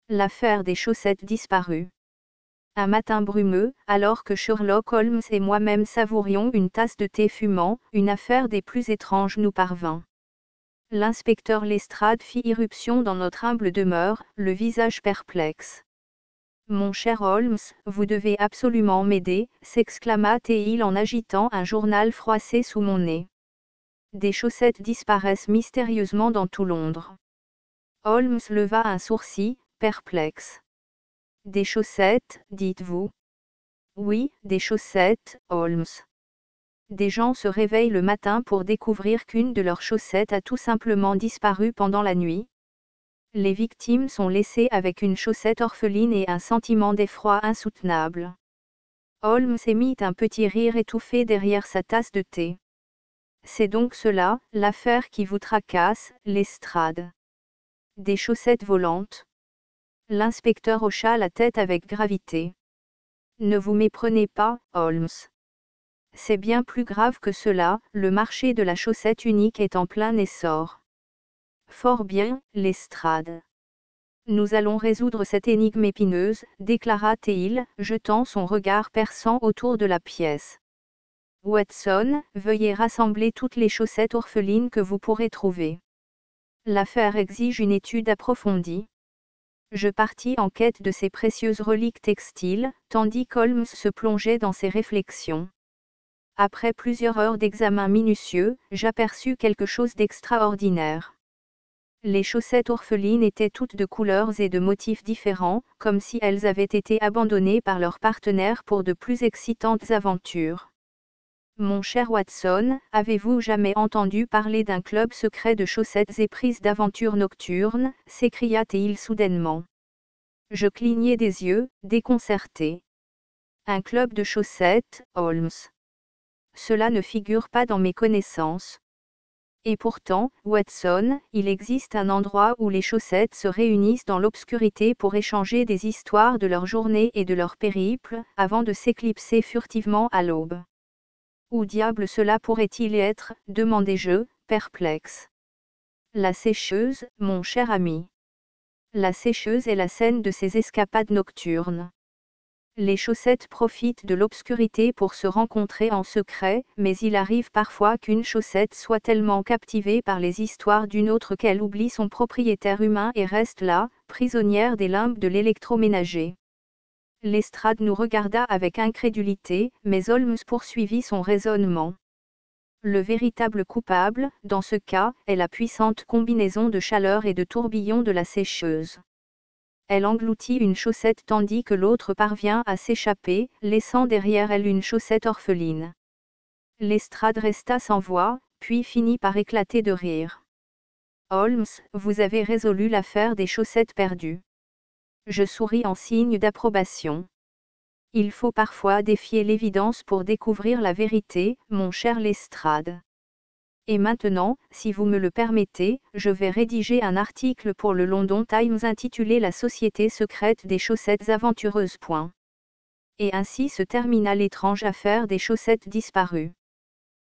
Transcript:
L'affaire des chaussettes disparues. Un matin brumeux, alors que Sherlock Holmes et moi-même savourions une tasse de thé fumant, une affaire des plus étranges nous parvint. L'inspecteur Lestrade fit irruption dans notre humble demeure, le visage perplexe. « Mon cher Holmes, vous devez absolument m'aider » s'exclama-t-il en agitant un journal froissé sous mon nez. « Des chaussettes disparaissent mystérieusement dans tout Londres. » Holmes leva un sourcil, perplexe. « Des chaussettes, dites-vous ? » »« Oui, des chaussettes, Holmes. Des gens se réveillent le matin pour découvrir qu'une de leurs chaussettes a tout simplement disparu pendant la nuit. Les victimes sont laissées avec une chaussette orpheline et un sentiment d'effroi insoutenable. » Holmes émit un petit rire étouffé derrière sa tasse de thé. « C'est donc cela, l'affaire qui vous tracasse, Lestrade. Des chaussettes volantes. » L'inspecteur hocha la tête avec gravité. « Ne vous méprenez pas, Holmes. C'est bien plus grave que cela, le marché de la chaussette unique est en plein essor. » « Fort bien, Lestrade. Nous allons résoudre cette énigme épineuse, » déclara-t-il, jetant son regard perçant autour de la pièce. « Watson, veuillez rassembler toutes les chaussettes orphelines que vous pourrez trouver. L'affaire exige une étude approfondie. » Je partis en quête de ces précieuses reliques textiles, tandis qu'Holmes se plongeait dans ses réflexions. Après plusieurs heures d'examen minutieux, j'aperçus quelque chose d'extraordinaire. Les chaussettes orphelines étaient toutes de couleurs et de motifs différents, comme si elles avaient été abandonnées par leurs partenaires pour de plus excitantes aventures. « Mon cher Watson, avez-vous jamais entendu parler d'un club secret de chaussettes éprises d'aventures nocturnes » s'écria-t-il soudainement. Je clignai des yeux, déconcerté. « Un club de chaussettes, Holmes. Cela ne figure pas dans mes connaissances. Et pourtant, Watson, il existe un endroit où les chaussettes se réunissent dans l'obscurité pour échanger des histoires de leur journée et de leur périple, avant de s'éclipser furtivement à l'aube. Où diable cela pourrait-il être, demandai-je, perplexe. La sécheuse, mon cher ami. La sécheuse est la scène de ces escapades nocturnes. Les chaussettes profitent de l'obscurité pour se rencontrer en secret, mais il arrive parfois qu'une chaussette soit tellement captivée par les histoires d'une autre qu'elle oublie son propriétaire humain et reste là, prisonnière des limbes de l'électroménager. » Lestrade nous regarda avec incrédulité, mais Holmes poursuivit son raisonnement. Le véritable coupable, dans ce cas, est la puissante combinaison de chaleur et de tourbillon de la sécheuse. Elle engloutit une chaussette tandis que l'autre parvient à s'échapper, laissant derrière elle une chaussette orpheline. Lestrade resta sans voix, puis finit par éclater de rire. « Holmes, vous avez résolu l'affaire des chaussettes perdues. » Je souris en signe d'approbation. « Il faut parfois défier l'évidence pour découvrir la vérité, mon cher Lestrade. Et maintenant, si vous me le permettez, je vais rédiger un article pour le London Times intitulé La Société secrète des chaussettes aventureuses. » Et ainsi se termina l'étrange affaire des chaussettes disparues.